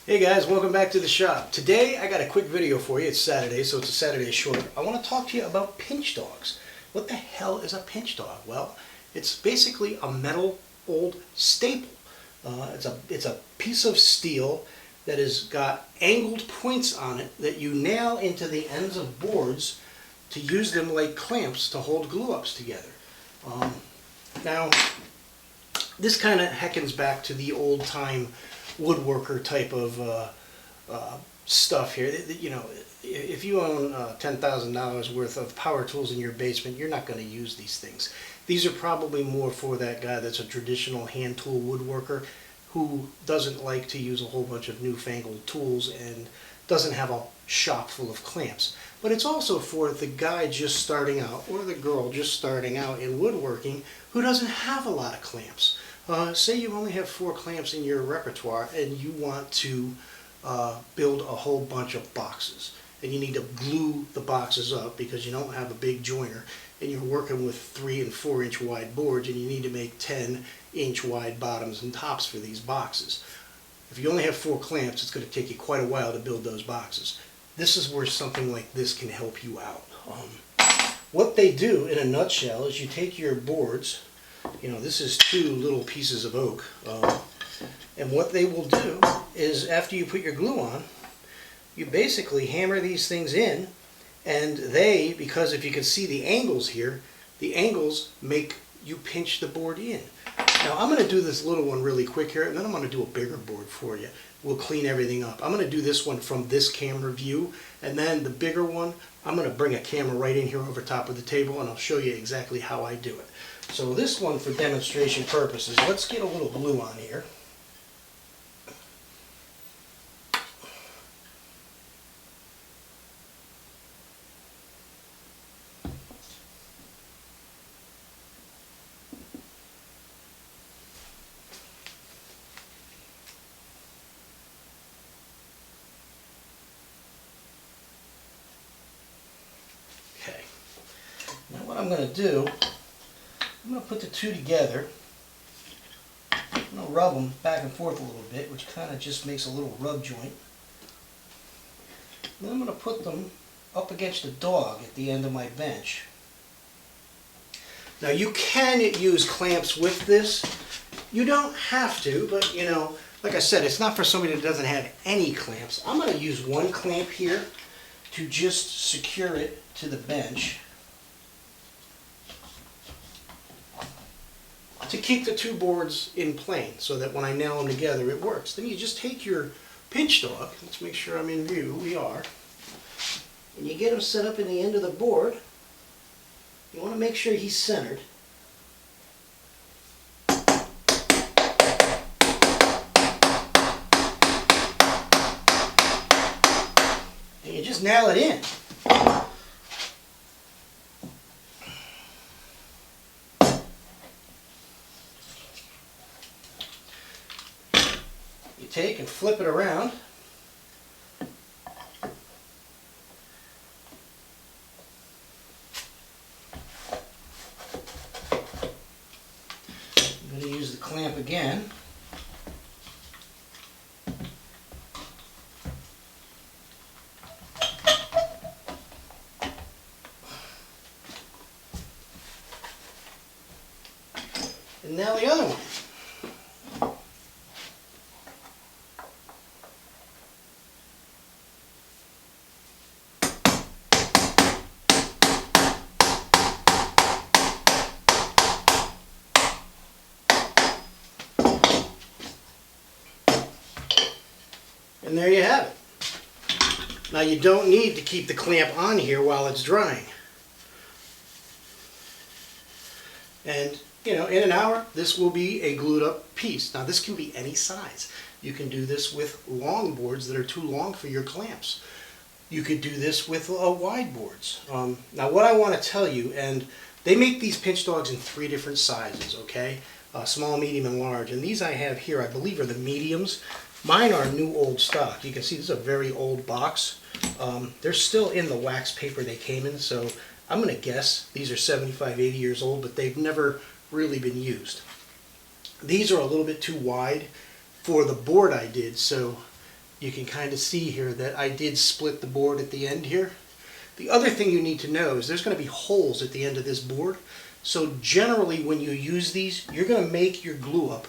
Hey guys, welcome back to the shop. Today I got a quick video for you. It's Saturday, so it's a Saturday short. I want to talk to you about pinch dogs. What the hell is a pinch dog? Well, it's basically a metal old staple. It's a piece of steel that has got angled points on it that you nail into the ends of boards to use them like clamps to hold glue-ups together. Now, this kind of heckens back to the old-time woodworker type of stuff here. You know, if you own $10,000 worth of power tools in your basement, you're not going to use these things. These are probably more for that guy that's a traditional hand tool woodworker who doesn't like to use a whole bunch of newfangled tools and doesn't have a shop full of clamps. But it's also for the guy just starting out or the girl just starting out in woodworking who doesn't have a lot of clamps. Say you only have 4 clamps in your repertoire and you want to build a whole bunch of boxes, and you need to glue the boxes up because you don't have a big joiner, and you're working with 3 and 4 inch wide boards and you need to make 10-inch wide bottoms and tops for these boxes. If you only have 4 clamps, it's going to take you quite a while to build those boxes. This is where something like this can help you out. What they do in a nutshell is you take your boards. You know, this is 2 little pieces of oak, and what they will do is after you put your glue on, you basically hammer these things in, and they, because if you can see the angles here, the angles make you pinch the board in. Now I'm going to do this little one really quick here, and then I'm going to do a bigger board for you. We'll clean everything up. I'm going to do this one from this camera view, and then the bigger one, I'm going to bring a camera right in here over top of the table, and I'll show you exactly how I do it. So this one, for demonstration purposes, let's get a little glue on here. Okay. Now what I'm going to do, I'm going to put the 2 together. I'm going to rub them back and forth a little bit, which kind of just makes a little rub joint. Then I'm going to put them up against the dog at the end of my bench. Now you can use clamps with this. You don't have to, but you know, like I said, it's not for somebody that doesn't have any clamps. I'm going to use 1 clamp here to just secure it to the bench, to keep the 2 boards in plane so that when I nail them together it works. Then you just take your pinch dog, let's make sure I'm in view, we are, and you get him set up in the end of the board. You want to make sure he's centered. And you just nail it in. Take and flip it around. I'm going to use the clamp again. And now the other one. And there you have it. Now you don't need to keep the clamp on here while it's drying. And you know, in an hour this will be a glued up piece. Now this can be any size. You can do this with long boards that are too long for your clamps. You could do this with wide boards. Now what I want to tell you, and they make these pinch dogs in 3 different sizes, okay? Small, medium, and large. And these I have here, I believe, are the mediums. Mine are new old stock. You can see this is a very old box. They're still in the wax paper they came in, so I'm going to guess these are 75, 80 years old, but they've never really been used. These are a little bit too wide for the board I did, so you can kind of see here that I did split the board at the end here. The other thing you need to know is there's going to be holes at the end of this board. So generally when you use these, you're going to make your glue up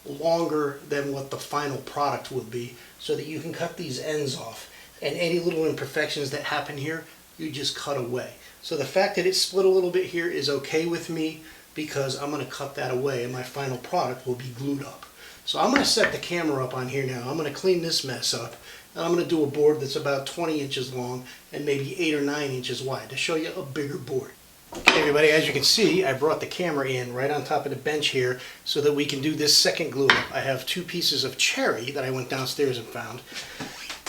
longer than what the final product will be so that you can cut these ends off. And any little imperfections that happen here, you just cut away. So the fact that it's split a little bit here is okay with me because I'm going to cut that away and my final product will be glued up. So I'm going to set the camera up on here now. I'm going to clean this mess up. And I'm going to do a board that's about 20 inches long and maybe 8 or 9 inches wide to show you a bigger board. Okay, everybody, as you can see, I brought the camera in right on top of the bench here so that we can do this second glue up. I have 2 pieces of cherry that I went downstairs and found.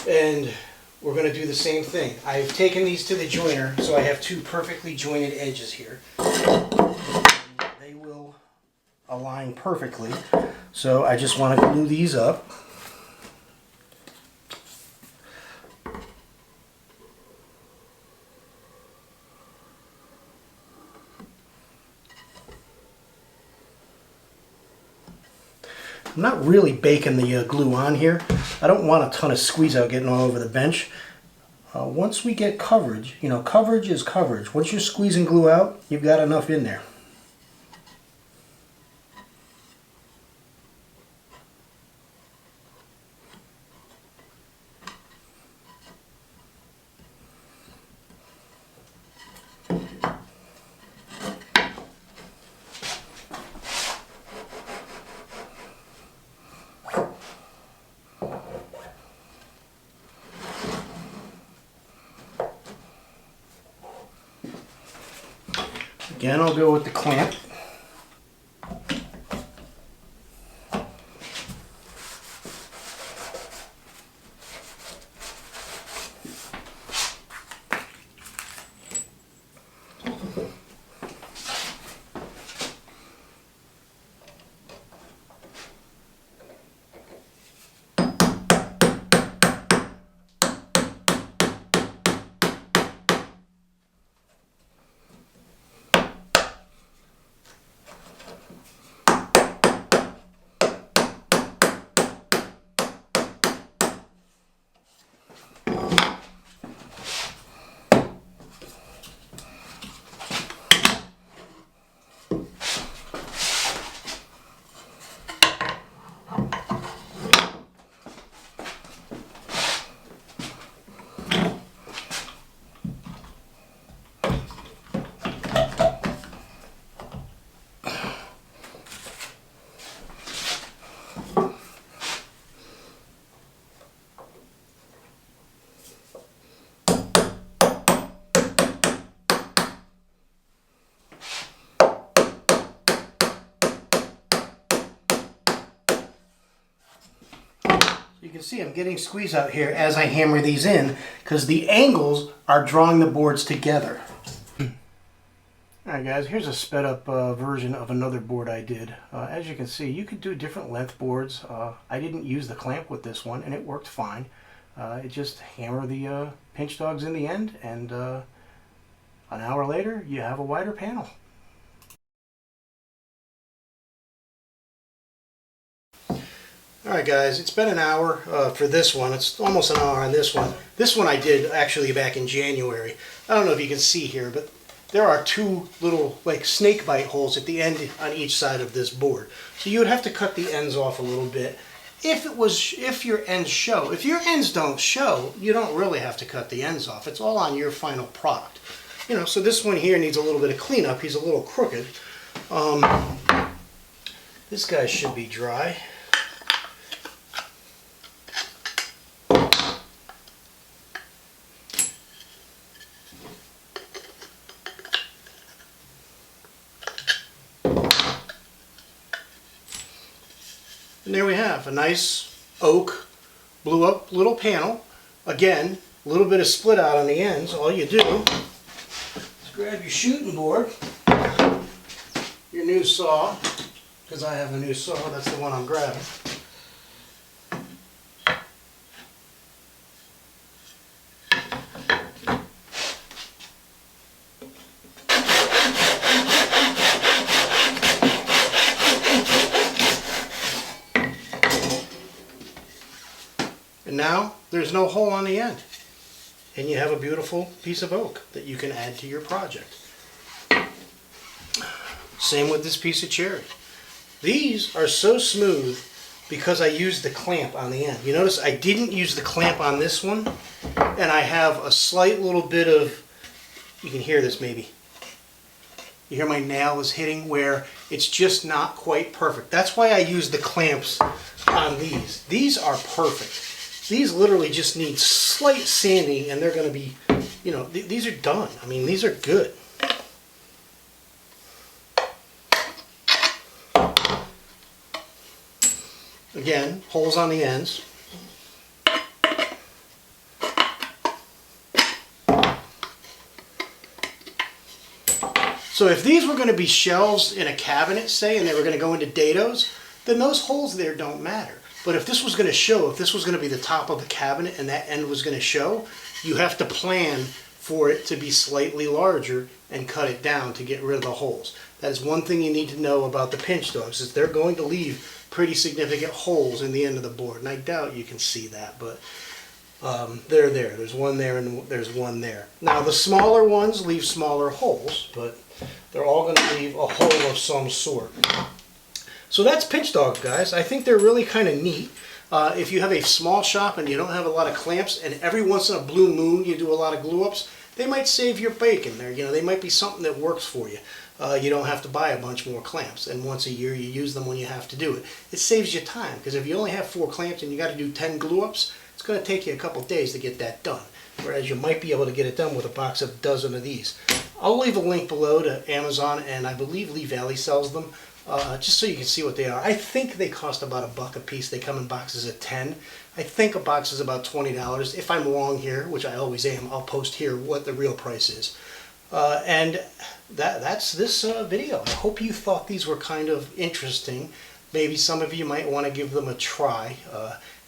And we're going to do the same thing. I've taken these to the joiner, so I have 2 perfectly jointed edges here. They will align perfectly. So I just want to glue these up. I'm not really baking the glue on here. I don't want a ton of squeeze out getting all over the bench. Once we get coverage, coverage is coverage. Once you're squeezing glue out, you've got enough in there. Again, I'll go with the clamp. You can see I'm getting squeeze out here as I hammer these in because the angles are drawing the boards together. Alright guys, here's a sped up version of another board I did. As you can see, you could do different length boards. I didn't use the clamp with this one and it worked fine. It just hammer the pinch dogs in the end and an hour later you have a wider panel. Alright guys, it's been an hour for this one. It's almost an hour on this one. This one I did actually back in January. I don't know if you can see here, but there are 2 little like snake bite holes at the end on each side of this board. So you would have to cut the ends off a little bit. If your ends show. If your ends don't show, you don't really have to cut the ends off. It's all on your final product. So this one here needs a little bit of cleanup. He's a little crooked. This guy should be dry. And there we have a nice oak blew up little panel. Again, a little bit of split out on the ends. All you do is grab your shooting board, your new saw, because I have a new saw, that's the one I'm grabbing. And now there's no hole on the end. And you have a beautiful piece of oak that you can add to your project. Same with this piece of cherry. These are so smooth because I used the clamp on the end. You notice I didn't use the clamp on this one, and I have a slight little bit of, you can hear this maybe. You hear my nail is hitting where it's just not quite perfect. That's why I use the clamps on these. These are perfect. These literally just need slight sanding and they're going to be, you know, these are done. I mean, these are good. Again, holes on the ends. So if these were going to be shelves in a cabinet, say, and they were going to go into dados, then those holes there don't matter. But if this was going to show, if this was going to be the top of the cabinet and that end was going to show, you have to plan for it to be slightly larger and cut it down to get rid of the holes. That is one thing you need to know about the pinch dogs, is they're going to leave pretty significant holes in the end of the board. And I doubt you can see that, but they're there. There's one there and there's one there. Now the smaller ones leave smaller holes, but they're all going to leave a hole of some sort. So that's pinch dogs, guys. I think they're really kind of neat. If you have a small shop and you don't have a lot of clamps, and every once in a blue moon you do a lot of glue ups, they might save your bacon there. You know, they might be something that works for you. You don't have to buy a bunch more clamps, and once a year you use them when you have to do it. It saves you time, because if you only have 4 clamps and you got to do 10 glue ups, it's going to take you a couple days to get that done, whereas you might be able to get it done with a box of a dozen of these. I'll leave a link below to Amazon, and I believe Lee Valley sells them, just so you can see what they are. I think they cost about $1 a piece. They come in boxes of 10. I think a box is about $20. If I'm wrong here, which I always am, I'll post here what the real price is. And that's this video. I hope you thought these were kind of interesting. Maybe some of you might want to give them a try.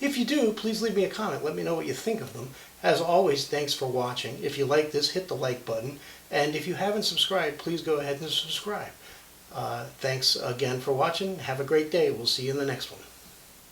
If you do, please leave me a comment. Let me know what you think of them. As always, thanks for watching. If you like this, hit the like button. And if you haven't subscribed, please go ahead and subscribe. Thanks again for watching. Have a great day. We'll see you in the next one.